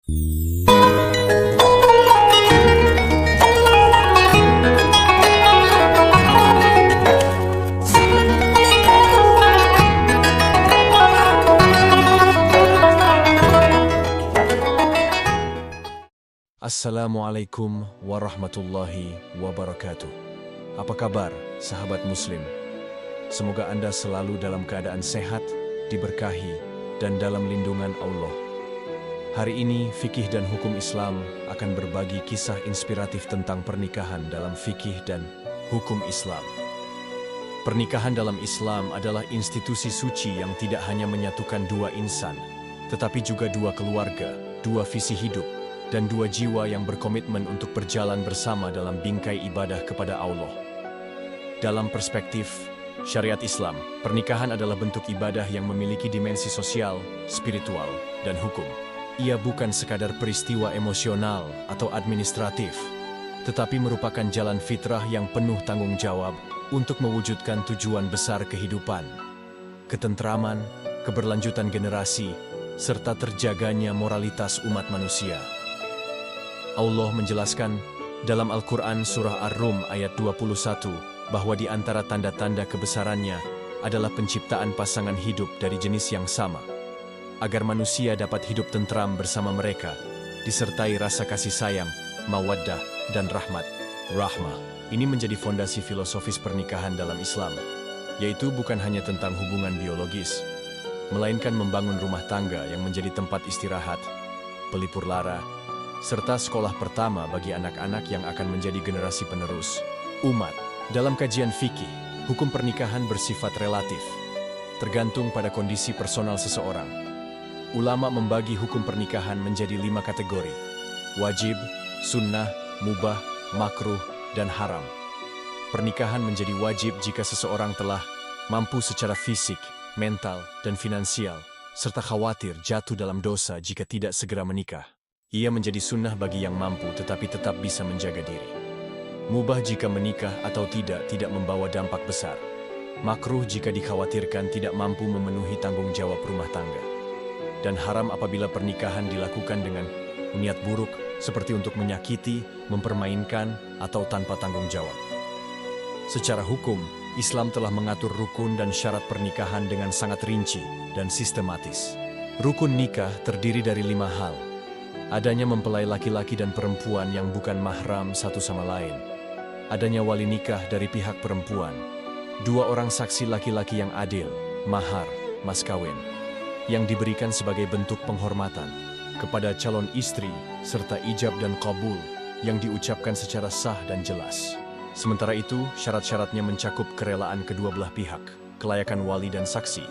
Assalamualaikum warahmatullahi wabarakatuh. Apa kabar, sahabat muslim? Semoga Anda selalu dalam keadaan sehat, diberkahi, dan dalam lindungan Allah. Hari ini, fikih dan hukum Islam akan berbagi kisah inspiratif tentang pernikahan dalam fikih dan hukum Islam. Pernikahan dalam Islam adalah institusi suci yang tidak hanya menyatukan dua insan, tetapi juga dua keluarga, dua visi hidup, dan dua jiwa yang berkomitmen untuk berjalan bersama dalam bingkai ibadah kepada Allah. Dalam perspektif syariat Islam, pernikahan adalah bentuk ibadah yang memiliki dimensi sosial, spiritual, dan hukum. Ia bukan sekadar peristiwa emosional atau administratif, tetapi merupakan jalan fitrah yang penuh tanggung jawab untuk mewujudkan tujuan besar kehidupan, ketentraman, keberlanjutan generasi, serta terjaganya moralitas umat manusia. Allah menjelaskan dalam Al-Quran Surah Ar-Rum ayat 21 bahwa di antara tanda-tanda kebesarannya adalah penciptaan pasangan hidup dari jenis yang sama, agar manusia dapat hidup tentram bersama mereka, disertai rasa kasih sayang, mawaddah, dan rahmat. Rahmah ini menjadi fondasi filosofis pernikahan dalam Islam, yaitu bukan hanya tentang hubungan biologis, melainkan membangun rumah tangga yang menjadi tempat istirahat, pelipur lara, serta sekolah pertama bagi anak-anak yang akan menjadi generasi penerus umat. Dalam kajian fikih, hukum pernikahan bersifat relatif, tergantung pada kondisi personal seseorang. Ulama membagi hukum pernikahan menjadi 5 kategori: wajib, sunnah, mubah, makruh, dan haram. Pernikahan menjadi wajib jika seseorang telah mampu secara fisik, mental, dan finansial, serta khawatir jatuh dalam dosa jika tidak segera menikah. Ia menjadi sunnah bagi yang mampu tetapi tetap bisa menjaga diri. Mubah jika menikah atau tidak membawa dampak besar. Makruh jika dikhawatirkan tidak mampu memenuhi tanggung jawab rumah tangga. Dan haram apabila pernikahan dilakukan dengan niat buruk, seperti untuk menyakiti, mempermainkan, atau tanpa tanggung jawab. Secara hukum, Islam telah mengatur rukun dan syarat pernikahan dengan sangat rinci dan sistematis. Rukun nikah terdiri dari 5 hal. Adanya mempelai laki-laki dan perempuan yang bukan mahram satu sama lain. Adanya wali nikah dari pihak perempuan. 2 orang saksi laki-laki yang adil, mahar, mas kawin, yang diberikan sebagai bentuk penghormatan kepada calon istri, serta ijab dan qabul yang diucapkan secara sah dan jelas. Sementara itu, syarat-syaratnya mencakup kerelaan kedua belah pihak, kelayakan wali dan saksi,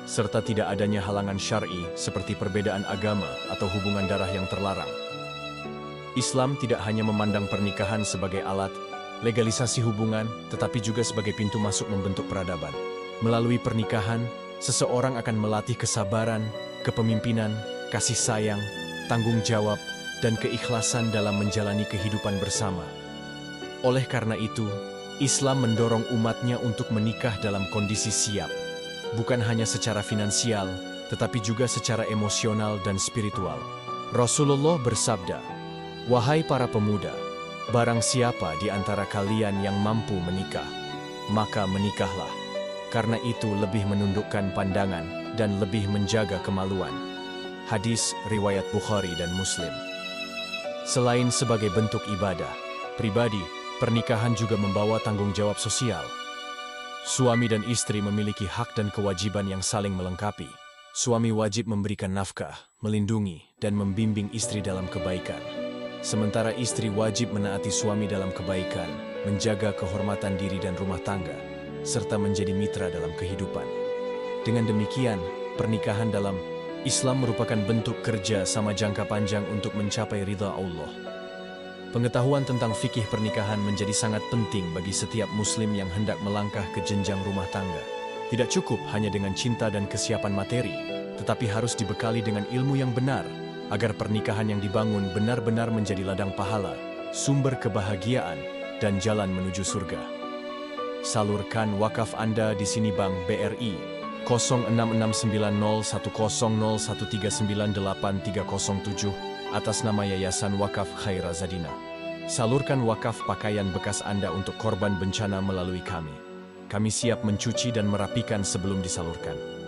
serta tidak adanya halangan syar'i seperti perbedaan agama atau hubungan darah yang terlarang. Islam tidak hanya memandang pernikahan sebagai alat legalisasi hubungan, tetapi juga sebagai pintu masuk membentuk peradaban. Melalui pernikahan, seseorang akan melatih kesabaran, kepemimpinan, kasih sayang, tanggung jawab, dan keikhlasan dalam menjalani kehidupan bersama. Oleh karena itu, Islam mendorong umatnya untuk menikah dalam kondisi siap, bukan hanya secara finansial, tetapi juga secara emosional dan spiritual. Rasulullah bersabda, "Wahai para pemuda, barang siapa di antara kalian yang mampu menikah, maka menikahlah, karena itu lebih menundukkan pandangan dan lebih menjaga kemaluan." Hadis riwayat Bukhari dan Muslim. Selain sebagai bentuk ibadah pribadi, pernikahan juga membawa tanggung jawab sosial. Suami dan istri memiliki hak dan kewajiban yang saling melengkapi. Suami wajib memberikan nafkah, melindungi, dan membimbing istri dalam kebaikan. Sementara istri wajib menaati suami dalam kebaikan, menjaga kehormatan diri dan rumah tangga, serta menjadi mitra dalam kehidupan. Dengan demikian, pernikahan dalam Islam merupakan bentuk kerja sama jangka panjang untuk mencapai ridha Allah. Pengetahuan tentang fikih pernikahan menjadi sangat penting bagi setiap muslim yang hendak melangkah ke jenjang rumah tangga. Tidak cukup hanya dengan cinta dan kesiapan materi, tetapi harus dibekali dengan ilmu yang benar, agar pernikahan yang dibangun benar-benar menjadi ladang pahala, sumber kebahagiaan, dan jalan menuju surga. Salurkan wakaf Anda di sini Bank BRI 06690100139837 atas nama Yayasan Wakaf Khairazadina. Salurkan wakaf pakaian bekas Anda untuk korban bencana melalui kami. Kami siap mencuci dan merapikan sebelum disalurkan.